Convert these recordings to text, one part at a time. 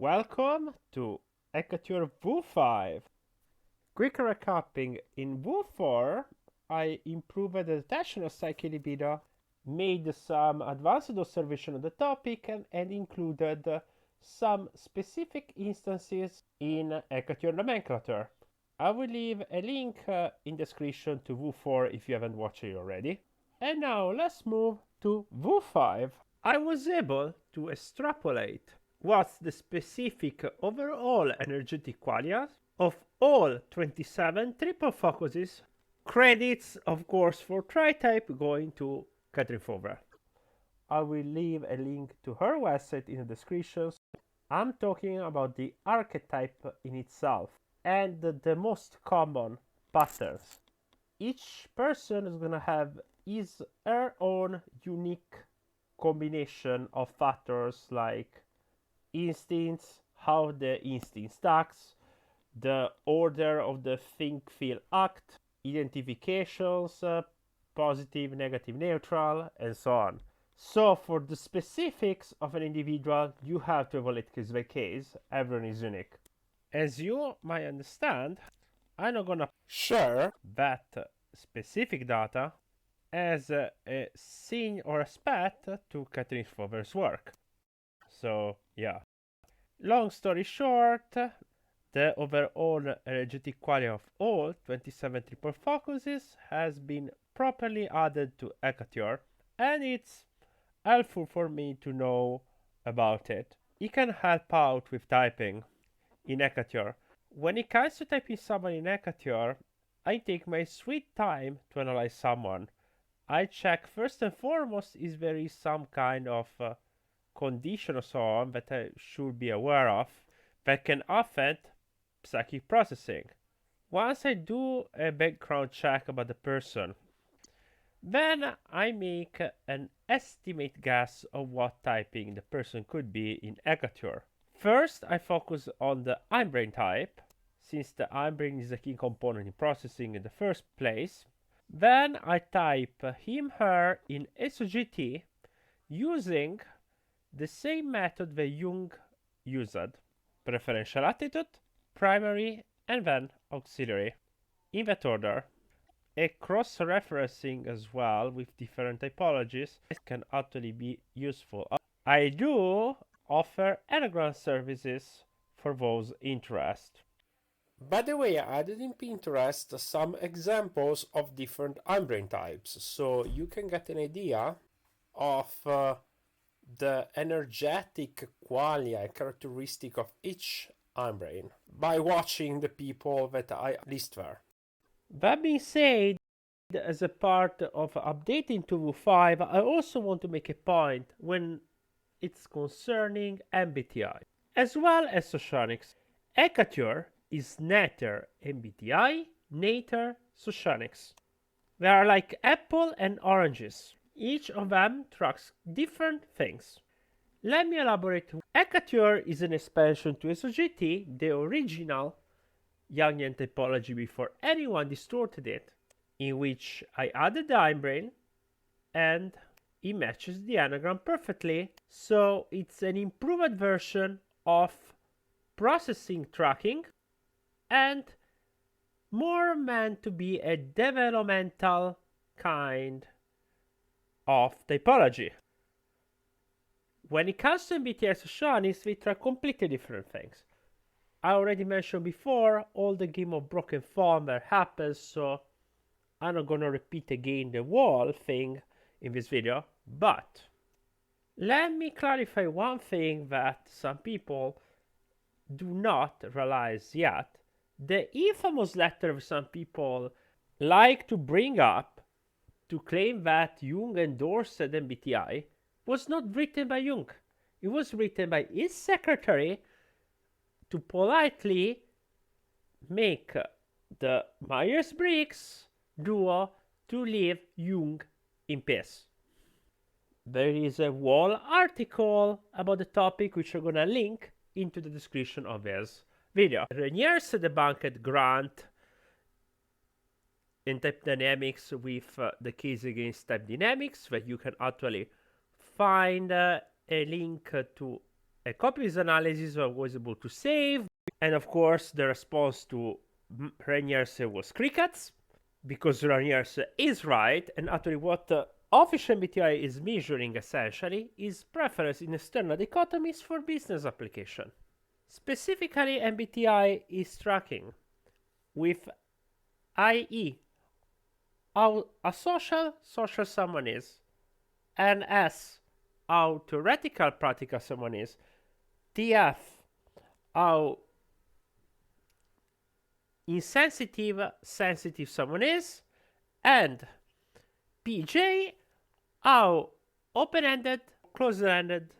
welcome to Hekatior V5. Quick recapping, in V4 I improved the detection of psyche libido, made some advanced observation of the topic and included some specific instances in Hekatior nomenclature. I will leave a link in the description to V4 if you haven't watched it already. And now let's move to V5. I was able to extrapolate what's the specific overall energetic qualia of all 27 triple focuses. Credits, of course, for tri-type going to Katherine Fauvre. I will leave a link to her website in the description. I'm talking about the archetype in itself and the most common patterns. Each person is going to have her own unique combination of factors like instincts, how the instinct stacks, the order of the think, feel, act, identifications, positive, negative, neutral, and so on. So for the specifics of an individual, you have to evaluate case by case. Everyone is unique. As you might understand, I'm not gonna share that specific data as a scene or aspect to Katherine Fauvre's work. So yeah. Long story short, the overall energetic quality of all 27 triple focuses has been properly added to Hekatior, and it's helpful for me to know about it. It can help out with typing in Hekatior. When it comes to typing someone in Hekatior, I take my sweet time to analyze someone. I check first and foremost if there is some kind of condition or so on that I should be aware of that can affect psychic processing. Once I do a background check about the person, then I make an estimate guess of what typing the person could be in Hekatior. First, I focus on the hindbrain type, since the hindbrain is a key component in processing in the first place. Then I type him/her in SOGT using the same method that Jung used: preferential attitude, primary, and then auxiliary. In that order. A cross-referencing as well with different typologies can actually be useful. I do offer Enneagram services for those interested. By the way, I added in Pinterest some examples of different hindbrain types, so you can get an idea of the energetic qualia and characteristic of each hindbrain by watching the people that I list there. That being said, as a part of updating to V5, I also want to make a point when it's concerning MBTI, as well as Socionics. Hekatior is neither MBTI, neither Socionics. They are like apple and oranges. Each of them tracks different things. Let me elaborate. Hekatior is an expansion to SOGT, the original Jungian typology before anyone distorted it, in which I added the hindbrain and it matches the Enneagram perfectly. So it's an improved version of processing tracking and more meant to be a developmental kind of typology. When it comes to MBTI Socionics, we try completely different things. I already mentioned before all the game of broken form that happens, so I'm not gonna repeat again the wall thing in this video, but let me clarify one thing that some people do not realize yet. The infamous letter some people like to bring up to claim that Jung endorsed MBTI was not written by Jung. It was written by his secretary to politely make the Myers-Briggs duo to leave Jung in peace. There is a whole article about the topic which I'm gonna link into the description of this video. Reniers debunked Grant in type dynamics with the case against type dynamics, that you can actually find a link to a copy of his analysis I was able to save. And of course, the response to Renier's was crickets, because Renier's is right, and actually what official MBTI is measuring essentially is preference in external dichotomies for business application. Specifically, MBTI is tracking with IE how asocial someone is, and S how theoretical practical someone is, TF how insensitive sensitive someone is, and PJ how open-ended closed-ended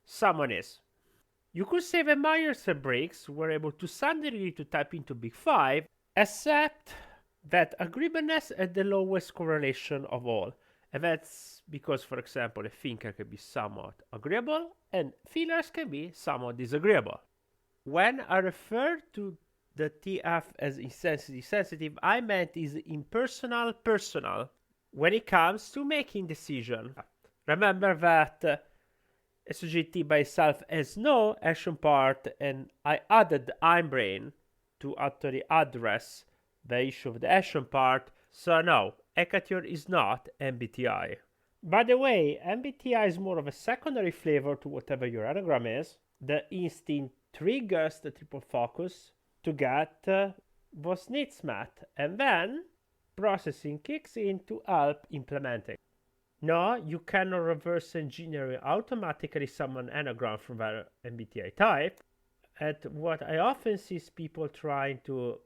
someone is. You could say that Myers and Briggs were able to suddenly to type into Big 5, except that agreeableness had the lowest correlation of all. And that's because, for example, a thinker can be somewhat agreeable and feelers can be somewhat disagreeable. When I refer to the TF as insensitive sensitive, I meant is impersonal personal when it comes to making decisions. Remember that SOGT by itself has no action part, and I added hindbrain to actually address the issue of the action part. So no, Hekatior is not MBTI. By the way, MBTI is more of a secondary flavor to whatever your Enneagram is. The instinct triggers the triple focus to get what's needs met, and then processing kicks in to help implementing. No, you cannot reverse engineer automatically summon Enneagram from their MBTI type. And what I often see is people trying to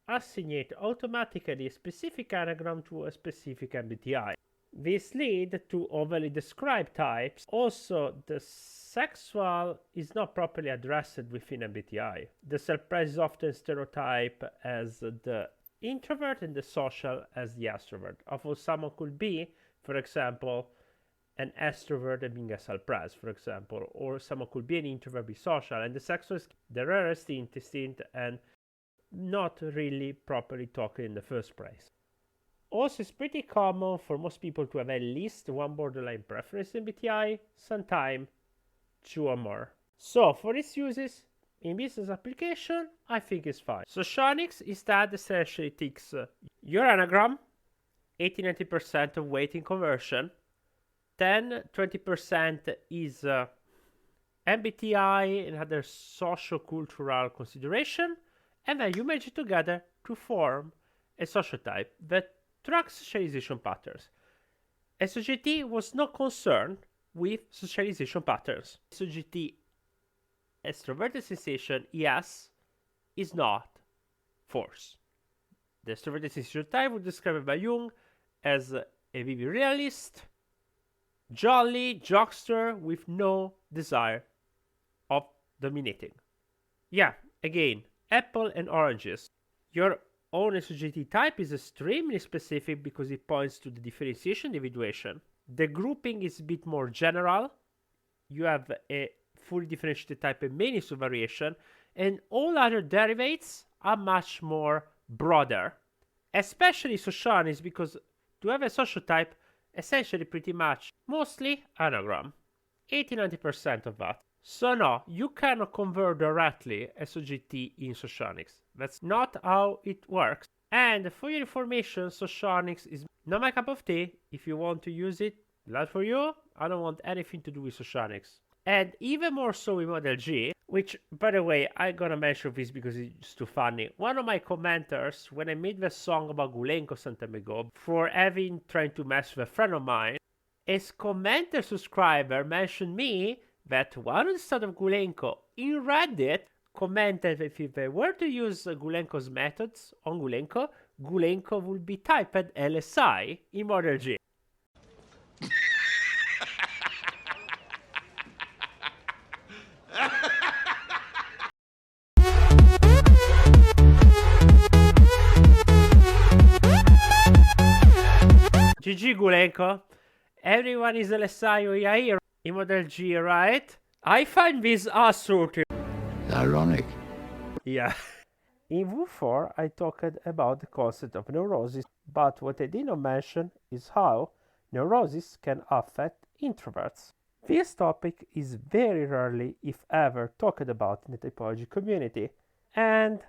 assignate automatically a specific Enneagram to a specific MBTI. This leads to overly described types. Also, the sexual is not properly addressed within MBTI. The self-praise is often stereotyped as the introvert and the social as the extrovert. Although someone could be, for example, an extrovert and being a self-praise, for example, or someone could be an introvert, be social, and the sexual is the rarest instinct and not really properly talking in the first place. Also, it's pretty common for most people to have at least one borderline preference in MBTI, sometimes two or more. So, for its uses in business application, I think it's fine. Socionics instead essentially takes your Enneagram, 80-90% of weighting conversion, 10-20% is MBTI and other socio-cultural consideration, and then you merge it together to form a social type that tracks socialization patterns. SOGT was not concerned with socialization patterns. SOGT extroverted sensation, yes, is not force. The extroverted sensation type was described by Jung as a vivid realist, jolly jokester with no desire of dominating. Yeah, again, apple and oranges. Your own SOGT type is extremely specific because it points to the differentiation individuation. The grouping is a bit more general. You have a fully differentiated type and many subvariation, and all other derivatives are much more broader. Especially Socionics, because to have a social type, essentially pretty much mostly Enneagram. 80-90% of that. So no, you cannot convert directly SOGT in Socionics. That's not how it works. And for your information, Socionics is not my cup of tea. If you want to use it, glad for you. I don't want anything to do with Socionics. And even more so with Model G, which, by the way, I'm gonna mention this because it's too funny. One of my commenters, when I made the song about Gulenko some time ago, for trying to mess with a friend of mine, his commenter subscriber mentioned me that one instead of Gulenko in Reddit commented that if they were to use Gulenko's methods on Gulenko, Gulenko would be typed LSI in Model G. GG Gulenko. Everyone is LSI or EI in Model G, right? I find this absolutely ironic. Yeah. In V4, I talked about the concept of neurosis, but what I did not mention is how neurosis can affect introverts. This topic is very rarely, if ever, talked about in the typology community, and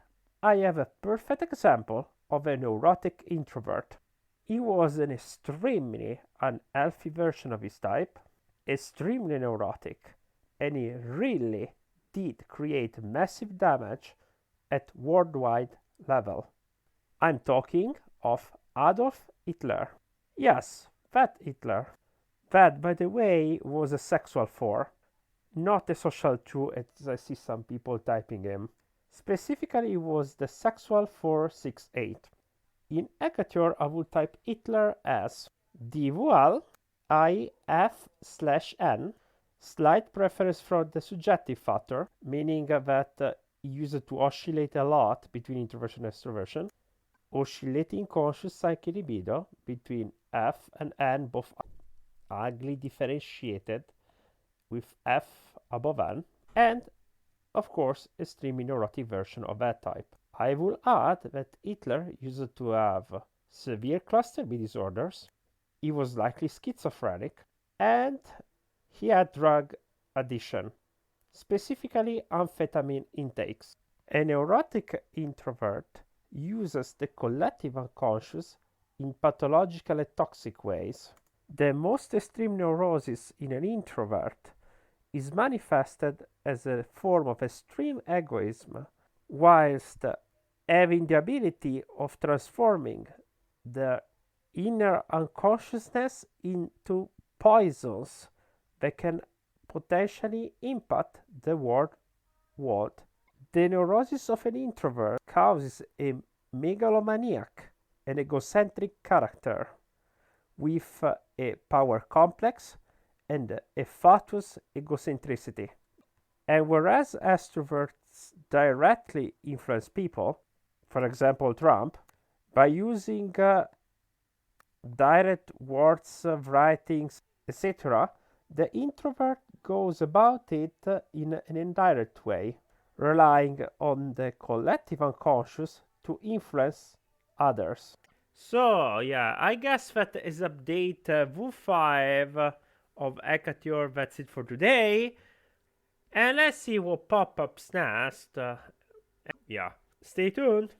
I have a perfect example of a neurotic introvert. He was an extremely unhealthy version of his type, extremely neurotic, and he really did create massive damage at worldwide level. I'm talking of Adolf Hitler. Yes, that Hitler. That, by the way, was a sexual 4, not a social 2 as I see some people typing him. Specifically, it was the sexual 468. In Hekatior, I would type Hitler as Btw I/F/N, slight preference for the subjective factor, meaning that he used to oscillate a lot between introversion and extroversion, oscillating conscious psyche libido between F and N, both ugly differentiated with F above N, and of course extremely neurotic version of that type. I will add that Hitler used to have severe cluster B disorders, he was likely schizophrenic, and he had drug addiction, specifically amphetamine intakes. A neurotic introvert uses the collective unconscious in pathological and toxic ways. The most extreme neurosis in an introvert is manifested as a form of extreme egoism, whilst having the ability of transforming the inner unconsciousness into poisons that can potentially impact the world. The neurosis of an introvert causes a megalomaniac and egocentric character with a power complex and a fatuous egocentricity. And whereas extroverts directly influence people, for example Trump, by using direct words, writings, etc., the introvert goes about it in an indirect way, relying on the collective unconscious to influence others. So, yeah, I guess that is update V5 of Hekatior. That's it for today. And let's see what pop-ups next. Yeah, stay tuned.